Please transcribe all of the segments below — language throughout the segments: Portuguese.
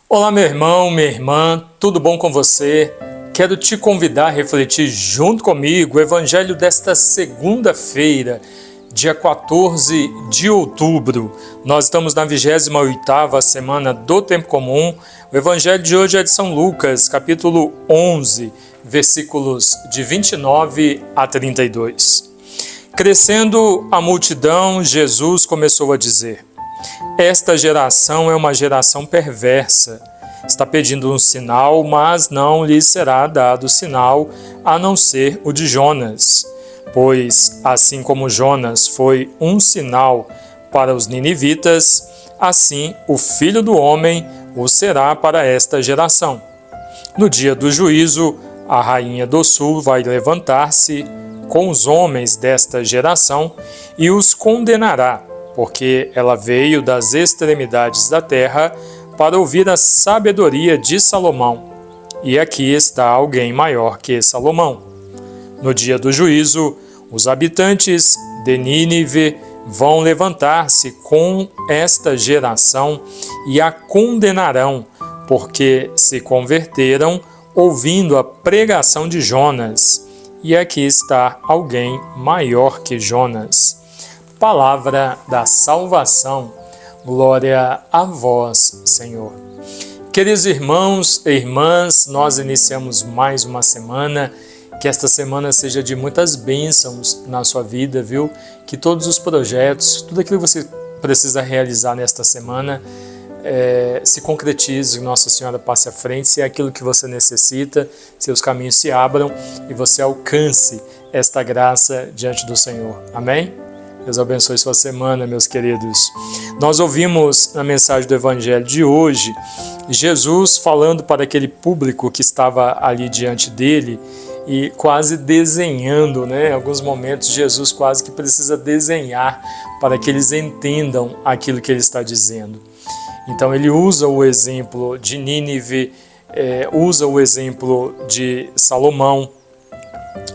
Olá, meu irmão, minha irmã, tudo bom com você? Quero te convidar a refletir junto comigo o evangelho desta segunda-feira, dia 14 de outubro. Nós estamos na 28ª semana do Tempo Comum. O evangelho de hoje é de São Lucas, capítulo 11, versículos de 29 a 32. Crescendo a multidão, Jesus começou a dizer: esta geração é uma geração perversa. Está pedindo um sinal, mas não lhe será dado sinal, a não ser o de Jonas. Pois, assim como Jonas foi um sinal para os ninivitas, assim o Filho do Homem o será para esta geração. No dia do juízo, a rainha do sul vai levantar-se com os homens desta geração e os condenará, porque ela veio das extremidades da terra para ouvir a sabedoria de Salomão. E aqui está alguém maior que Salomão. No dia do juízo, os habitantes de Nínive vão levantar-se com esta geração e a condenarão, porque se converteram ouvindo a pregação de Jonas. E aqui está alguém maior que Jonas. Palavra da salvação, glória a vós, Senhor. Queridos irmãos e irmãs, nós iniciamos mais uma semana, que esta semana seja de muitas bênçãos na sua vida, viu? Que todos os projetos, tudo aquilo que você precisa realizar nesta semana, se concretize, Nossa Senhora passe à frente, se é aquilo que você necessita, seus caminhos se abram e você alcance esta graça diante do Senhor. Amém? Deus abençoe sua semana, meus queridos. Nós ouvimos na mensagem do Evangelho de hoje, Jesus falando para aquele público que estava ali diante dele e quase desenhando, né? Em alguns momentos Jesus quase que precisa desenhar para que eles entendam aquilo que ele está dizendo. Então ele usa o exemplo de Nínive, usa o exemplo de Salomão,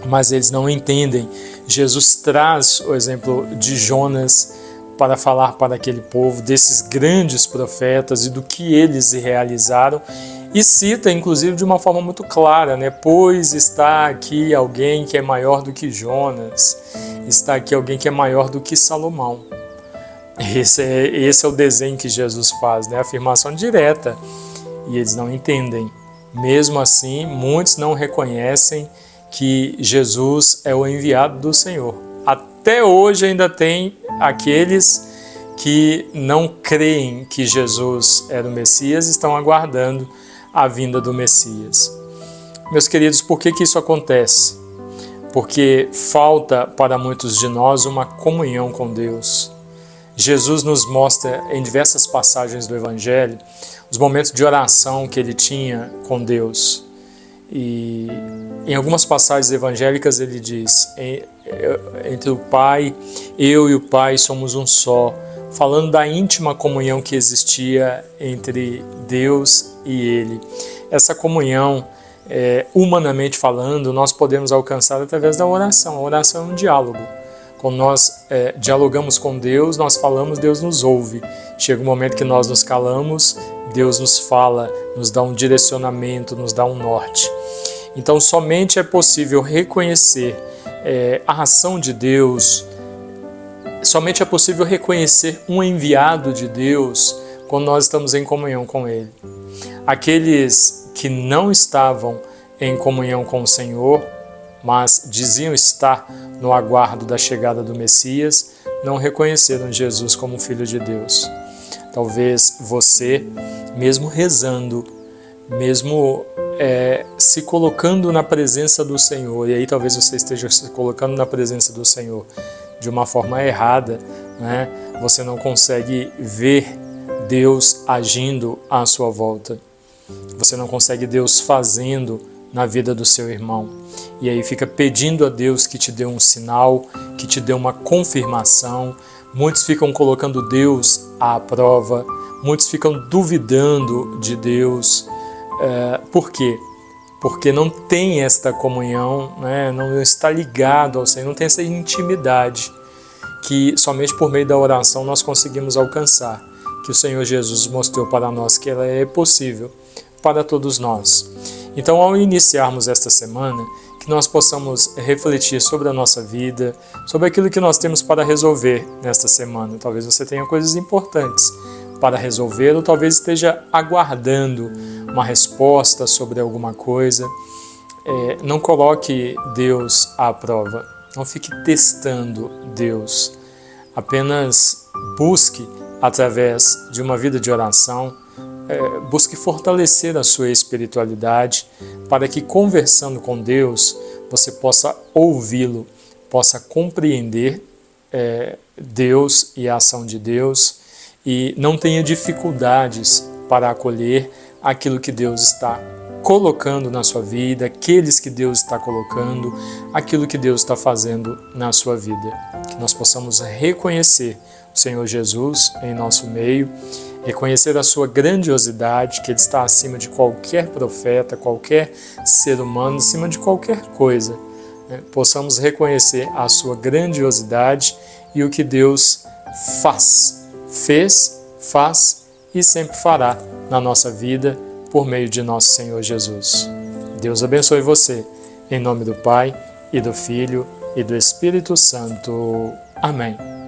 mas eles não entendem. Jesus traz o exemplo de Jonas para falar para aquele povo desses grandes profetas e do que eles realizaram, e cita inclusive de uma forma muito clara, né? Pois está aqui alguém que é maior do que Jonas, está aqui alguém que é maior do que Salomão. Esse é o desenho que Jesus faz, né? Afirmação direta, e eles não entendem. Mesmo assim, muitos não reconhecem que Jesus é o enviado do Senhor. Até hoje ainda tem aqueles que não creem que Jesus era o Messias e estão aguardando a vinda do Messias. Meus queridos, por que isso acontece? Porque falta para muitos de nós uma comunhão com Deus. Jesus nos mostra em diversas passagens do Evangelho os momentos de oração que ele tinha com Deus. E em algumas passagens evangélicas ele diz: entre o Pai, eu e o Pai somos um só, falando da íntima comunhão que existia entre Deus e ele. Essa comunhão, humanamente falando, nós podemos alcançar através da oração. A oração é um diálogo. Quando nós dialogamos com Deus, nós falamos, Deus nos ouve. Chega um momento que nós nos calamos, Deus nos fala, nos dá um direcionamento, nos dá um norte. Então, somente é possível reconhecer a ação de Deus, somente é possível reconhecer um enviado de Deus quando nós estamos em comunhão com Ele. Aqueles que não estavam em comunhão com o Senhor, mas diziam estar no aguardo da chegada do Messias, não reconheceram Jesus como Filho de Deus. Talvez você, mesmo rezando, mesmo se colocando na presença do Senhor, e aí talvez você esteja se colocando na presença do Senhor de uma forma errada, né? Você não consegue ver Deus agindo à sua volta. Você não consegue Deus fazendo na vida do seu irmão. E aí fica pedindo a Deus que te dê um sinal, que te dê uma confirmação. Muitos ficam colocando Deus à prova, muitos ficam duvidando de Deus. Por quê? Porque não tem esta comunhão, né? Não está ligado ao Senhor, não tem essa intimidade que somente por meio da oração nós conseguimos alcançar, que o Senhor Jesus mostrou para nós que ela é possível para todos nós. Então, ao iniciarmos esta semana, que nós possamos refletir sobre a nossa vida, sobre aquilo que nós temos para resolver nesta semana. Talvez você tenha coisas importantes para resolver, ou talvez esteja aguardando uma resposta sobre alguma coisa. Não coloque Deus à prova, não fique testando Deus. Apenas busque, através de uma vida de oração, busque fortalecer a sua espiritualidade para que, conversando com Deus, você possa ouvi-lo, possa compreender Deus e a ação de Deus e não tenha dificuldades para acolher aquilo que Deus está colocando na sua vida, aqueles que Deus está colocando, aquilo que Deus está fazendo na sua vida. Que nós possamos reconhecer o Senhor Jesus em nosso meio, reconhecer a sua grandiosidade, que Ele está acima de qualquer profeta, qualquer ser humano, acima de qualquer coisa. Possamos reconhecer a sua grandiosidade e o que Deus fez, faz e sempre fará na nossa vida por meio de nosso Senhor Jesus. Deus abençoe você, em nome do Pai, e do Filho, e do Espírito Santo. Amém.